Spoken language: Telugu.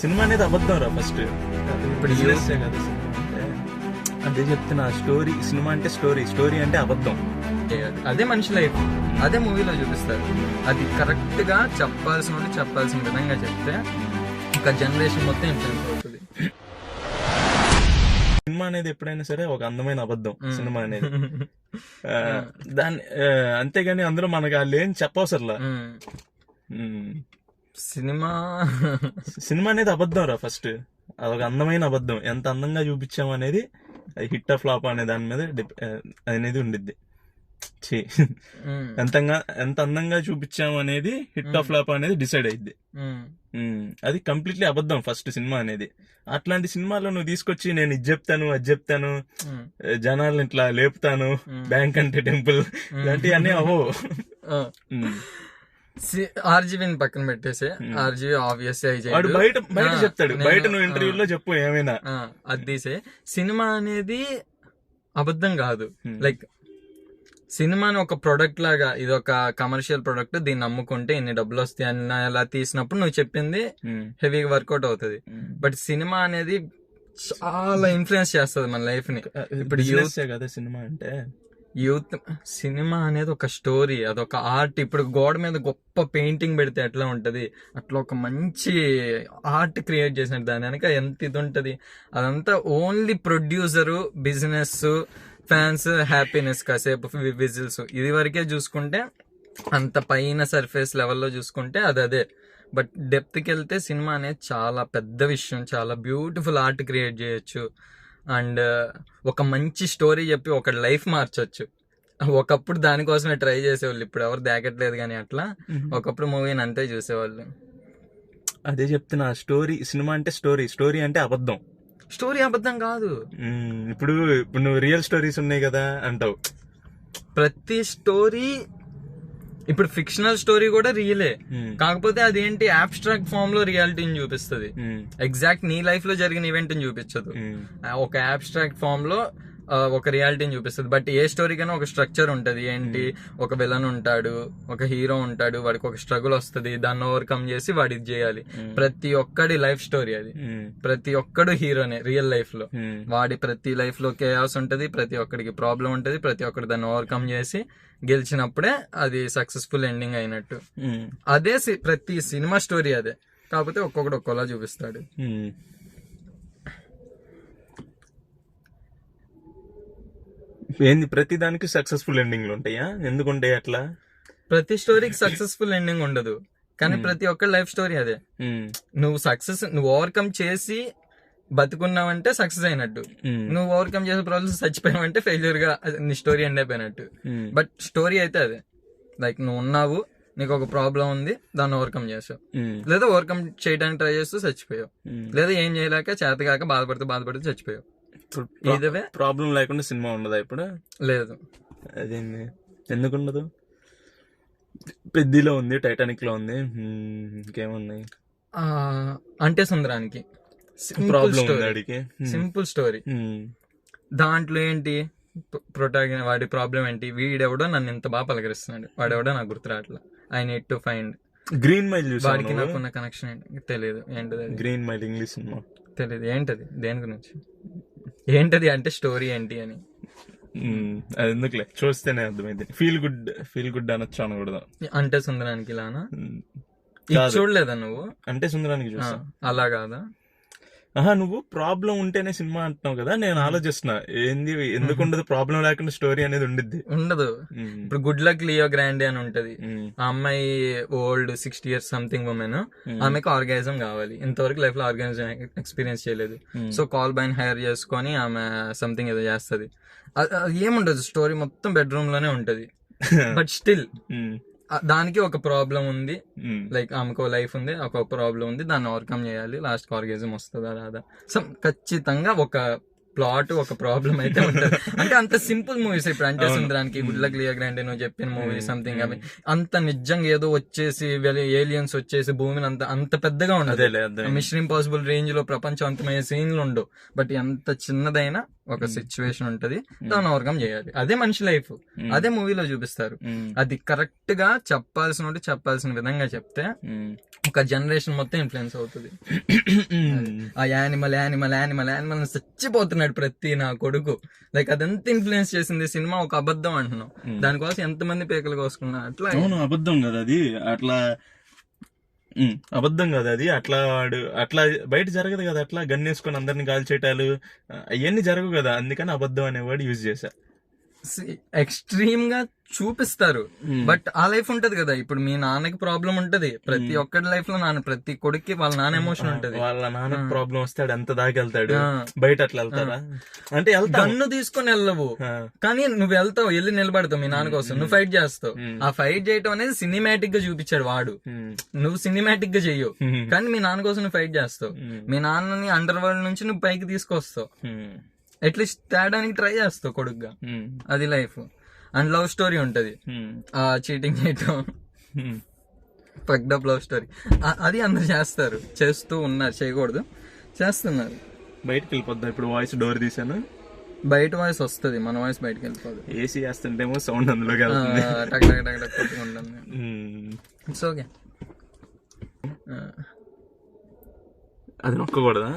సినిమా అనేది అబద్ధం రా ఫస్ట్. ఇప్పుడు బిజినెస్ కదా సినిమా అంటే. అదే చెప్తున్నా, స్టోరీ సినిమా అంటే స్టోరీ అంటే అబద్ధం. అదే మనిషి లైఫ్, అదే మూవీలో చూపిస్తారు. అది కరెక్ట్ గా చెప్పాల్సిన విధంగా చెప్తే ఒక జనరేషన్ మొత్తం ఇన్ఫ్లుయెన్స్ అవుతుంది. సినిమా అనేది ఎప్పుడైనా సరే ఒక అందమైన అబద్ధం సినిమా అనేది. దాన్ని అంతేగాని అందులో మనకు వాళ్ళు ఏం చెప్పవసరలా. సినిమా అనేది అబద్ధం రా ఫస్ట్. అదొక అందమైన అబద్ధం. ఎంత అందంగా చూపించాం అనేది హిట్ ఫ్లాప్ అనే దాని మీద అనేది ఉండిద్ది. ఎంత అందంగా చూపించాము అనేది హిట్ ఫ్లాప్ అనేది డిసైడ్ అయ్యిద్ది. అది కంప్లీట్లీ అబద్ధం ఫస్ట్ సినిమా అనేది. అట్లాంటి సినిమాలో నువ్వు తీసుకొచ్చి నేను ఇది చెప్తాను అది చెప్తాను, జనాలను ఇట్లా లేపుతాను, బ్యాంక్ అంటే టెంపుల్, ఇలాంటివన్నీ అవో. ఆర్జీవీని పక్కన పెట్టేసి, ఆర్జీవీ ఆబ్వియస్ బయట చెప్తాడు, బయట నువ్వు ఇంటర్వ్యూలో చెప్పు ఏమైనా. అది తీసే సినిమా అనేది అబద్ధం కాదు. లైక్ సినిమాని ఒక ప్రొడక్ట్ లాగా, ఇది ఒక కమర్షియల్ ప్రొడక్ట్, దీన్ని అమ్ముకుంటే ఇన్ని డబ్బులు వస్తాయి అన్న అలా తీసినప్పుడు నువ్వు చెప్పింది హెవీగా వర్కౌట్ అవుతుంది. బట్ సినిమా అనేది చాలా ఇన్ఫ్లుయెన్స్ చేస్తుంది మన లైఫ్ ని. ఇప్పుడు కదా సినిమా అంటే యూత్, సినిమా అనేది ఒక స్టోరీ, అదొక ఆర్ట్. ఇప్పుడు గోడ మీద గొప్ప పెయింటింగ్ పెడితే ఎట్లా ఉంటది, అట్లా ఒక మంచి ఆర్ట్ క్రియేట్ చేసినట్టు దాని వెనక ఎంత ఇది ఉంటది. అదంతా only producer, business, fans, happiness, కాసేపు విజిల్స్, ఇది వరకే చూసుకుంటే, అంత పైన సర్ఫేస్ లెవెల్లో చూసుకుంటే అదే. బట్ డెప్త్కి వెళ్తే సినిమా అనేది చాలా పెద్ద విషయం, చాలా బ్యూటిఫుల్ ఆర్ట్ క్రియేట్ చేయొచ్చు. అండ్ ఒక మంచి స్టోరీ చెప్పి ఒక లైఫ్ మార్చొచ్చు. ఒకప్పుడు దానికోసమే ట్రై చేసేవాళ్ళు, ఇప్పుడు ఎవరు దాకట్లేదు కానీ అట్లా. ఒకప్పుడు మూవీని అంతే చూసేవాళ్ళు. అదే చెప్తున్నా, సినిమా అంటే స్టోరీ అంటే అబద్ధం. స్టోరీ అబద్ధం కాదు. ఇప్పుడు నువ్వు రియల్ స్టోరీస్ ఉన్నాయి కదా అంటావు. ప్రతి స్టోరీ, ఇప్పుడు ఫిక్షనల్ స్టోరీ కూడా రియలే, కాకపోతే అదేంటి అబ్స్ట్రాక్ట్ ఫామ్ లో రియాలిటీని చూపిస్తుంది. ఎగ్జాక్ట్ నీ లైఫ్ లో జరిగిన ఈవెంట్ ని చూపించదు, ఒక అబ్స్ట్రాక్ట్ ఫామ్ లో ఒక రియాలిటీని చూపిస్తుంది. బట్ ఏ స్టోరీకైనా ఒక స్ట్రక్చర్ ఉంటది. ఏంటి, ఒక విలన్ ఉంటాడు, ఒక హీరో ఉంటాడు, వాడికి ఒక స్ట్రగుల్ వస్తుంది, దాన్ని ఓవర్కమ్ చేసి వాడి ఇది చేయాలి. ప్రతి ఒక్కడి లైఫ్ స్టోరీ అది. ప్రతి ఒక్కడు హీరోనే రియల్ లైఫ్ లో. వాడి ప్రతి లైఫ్ లో కేయాస్ ఉంటది, ప్రతి ఒక్కడికి ప్రాబ్లం ఉంటది, ప్రతి ఒక్కడు దాన్ని ఓవర్కమ్ చేసి గెలిచినప్పుడే అది సక్సెస్ఫుల్ ఎండింగ్ అయినట్టు. అదే ప్రతి సినిమా స్టోరీ అదే, కాకపోతే ఒక్కొక్కడు ఒక్కోలా చూపిస్తాడు. ఏంది, ప్రతి దానికి సక్సెస్ఫుల్ ఎండింగ్లు ఉంటాయా? ఎందుకుంటాయి అట్లా? ప్రతి స్టోరీకి సక్సెస్ఫుల్ ఎండింగ్ ఉండదు, కానీ ప్రతి ఒక్క లైఫ్ స్టోరీ అదే. నువ్వు ఓవర్కమ్ చేసి బతుకున్నావంటే సక్సెస్ అయినట్టు, నువ్వు ఓవర్కమ్ చేసే ప్రాబ్లమ్స్ చచ్చిపోయావంటే ఫెయిల్యూర్ గా నీ స్టోరీ ఎండ్ అయిపోయినట్టు. బట్ స్టోరీ అయితే అదే. లైక్ నువ్వు ఉన్నావు, నీకు ఒక ప్రాబ్లం ఉంది, దాన్ని ఓవర్కమ్ చేసావు, లేదా ఓవర్కమ్ చేయడానికి ట్రై చేస్తూ చచ్చిపోయావు, లేదా ఏం చేయలేక చేతగాక బాధపడుతూ చచ్చిపోయావు. ఇదే ప్రాబ్లం లేకుండా సినిమా ఉండదా ఇప్పుడు? లేదు. అదేంది, ఎందుకు ఉండదు? పెద్దిలో ఉంది, టైటానిక్ లో ఉంది, ఇంకేమున్నాయి అంటే సుందరానికి సింపుల్ స్టోరీ. దాంట్లో ఏంటి ప్రొటాగనిస్ట్, వాడి ప్రాబ్లం ఏంటి, వీడెవడో నన్ను ఇంత బాగా పలకరిస్తున్నాడు, వాడెవడో నాకు గుర్తు రావట్లా, I need to find. Green mile వాడికి నాకున్న కనెక్షన్ ఏంటి తెలియదు. ఏంటది గ్రీన్ మైల్? ఇంగ్లీష్ సినిమా తెలియదు. ఏంటది, దేని గురించి, ఏంటది అంటే స్టోరీ ఏంటి అని. అది ఎందుకులే, చూస్తేనే అర్థమైంది. ఫీల్ గుడ్ అనొచ్చు అనకూడదు. అంటే సుందరానికి ఇలానా? చూడలేదా నువ్వు? అంటే సుందరానికి చూసా. అలా కాదా? నువ్వు ప్రాబ్లం ఉంటేనే సినిమా అంటున్నావు కదా, నేను ఆలోచిస్తున్నా ఏంది, ఎందుకు ఉండదు? ప్రాబ్లం లేకుండా స్టోరీ అనేది ఉండదు. ఇప్పుడు గుడ్ లక్ లియో గ్రాండే అని ఉంటది. ఆ అమ్మాయి ఓల్డ్ 60 years సంథింగ్ ఉమెన్, ఆమెకు ఆర్గానిజం కావాలి. ఇంతవరకు లైఫ్ లో ఆర్గానిజం ఎక్స్పీరియన్స్ చేయలేదు. సో కాల్ బైన్ హైర్ చేసుకొని ఆమె సంథింగ్ ఏదో చేస్తుంది. ఏముండదు, స్టోరీ మొత్తం బెడ్రూమ్ లోనే ఉంటది. బట్ స్టిల్ దానికి ఒక ప్రాబ్లం ఉంది, లైక్ ఆమెకు లైఫ్ ఉంది, ఒక ప్రాబ్లం ఉంది, దాన్ని ఓవర్కమ్ చేయాలి, లాస్ట్ ఆర్గానిజం వస్తుందా రాదా. సో ఖచ్చితంగా ఒక ప్లాట్, ఒక ప్రాబ్లం అయితే ఉంటుంది. అంటే అంత సింపుల్ మూవీస్. ఇప్పుడు అంటే సుందరానికి, గుడ్ లక్ లియో గ్రాండే నువ్వు చెప్పిన మూవీ సంథింగ్, అవి అంత నిజంగా ఏదో వచ్చేసి ఏలియన్స్ వచ్చేసి భూమిని అంత పెద్దగా ఉండదు. మిషన్ ఇంపాసిబుల్ రేంజ్ లో ప్రపంచవంతమైన సీన్లు ఉండవు. బట్ ఎంత చిన్నదైనా ఒక సిచ్యువేషన్ ఉంటది, దాన్ని ఓవర్కమ్ చేయాలి. అదే మనిషి లైఫ్, అదే మూవీలో చూపిస్తారు. అది కరెక్ట్ గా చెప్పాల్సిన విధంగా చెప్తే ఒక జనరేషన్ మొత్తం ఇన్ఫ్లుయెన్స్ అవుతుంది. ఆ యానిమల్ చచ్చిపోతున్నాడు ప్రతి నా కొడుకు, లైక్ అదంతా ఇన్ఫ్లుయెన్స్ చేసింది సినిమా. ఒక అబద్ధం అంటున్నాం, దానికోసం ఎంతమంది పేకలు కోసుకున్నా అట్లా. అవును, అబద్ధం కదా అది, అట్లా అబద్ధం కదా అది. అట్లా వాడు అట్లా బయట జరగదు కదా, అట్లా గన్ వేసుకొని అందరిని కాల్చేయటాలు అవన్నీ జరగవు కదా, అందుకని అబద్ధం అనే వర్డ్ యూజ్ చేశా. ఎక్స్ట్రీమ్ గా చూపిస్తారు, బట్ ఆ లైఫ్ ఉంటది కదా. ఇప్పుడు మీ నాన్నకి ప్రాబ్లం ఉంటది, ప్రతి ఒక్కటి లైఫ్ లో ప్రతి కొడుక్కి వాళ్ళ నాన్న ఎమోషన్ ఉంటది. వాళ్ళ నాన్నకి ప్రాబ్లం వస్తాడు, ఎంత దాకా వెళ్తాడు, బయట అట్లా వెళ్తారా అంటే గన్ను తీసుకొని వెళ్ళవు, కానీ నువ్వు వెళ్తావు, వెళ్ళి నిలబడతావు మీ నాన్న కోసం, నువ్వు ఫైట్ చేస్తావు. ఆ ఫైట్ చేయటం అనేది సినిమాటిక్ గా చూపించాడు వాడు. నువ్వు సినిమాటిక్ గా చెయ్యవు, కానీ మీ నాన్న కోసం నువ్వు ఫైట్ చేస్తావు. మీ నాన్నని అండర్ వరల్డ్ నుంచి నువ్వు పైకి తీసుకొస్తావు, అట్లీస్ట్ తేడానికి ట్రై చేస్తావు కొడుకుగా. అది లైఫ్. అండ్ లవ్ స్టోరీ ఉంటది, చీటింగ్ చేయటం, పక్డప్ లవ్ స్టోరీ, అది అందరు చేస్తారు, చేస్తూ ఉన్నారు, చేయకూడదు, చేస్తున్నారు. బయటకు వెళ్ళిపోద్దాం. ఇప్పుడు వాయిస్ డోర్ తీసాను, బయట వాయిస్ వస్తుంది, మన వాయిస్ బయటకు వెళ్ళిపోదు. ఏసీ వేస్తుంటేమో సౌండ్ అందులో కొట్టుకుంటాను. It's okay. అది నొక్కకూడదా?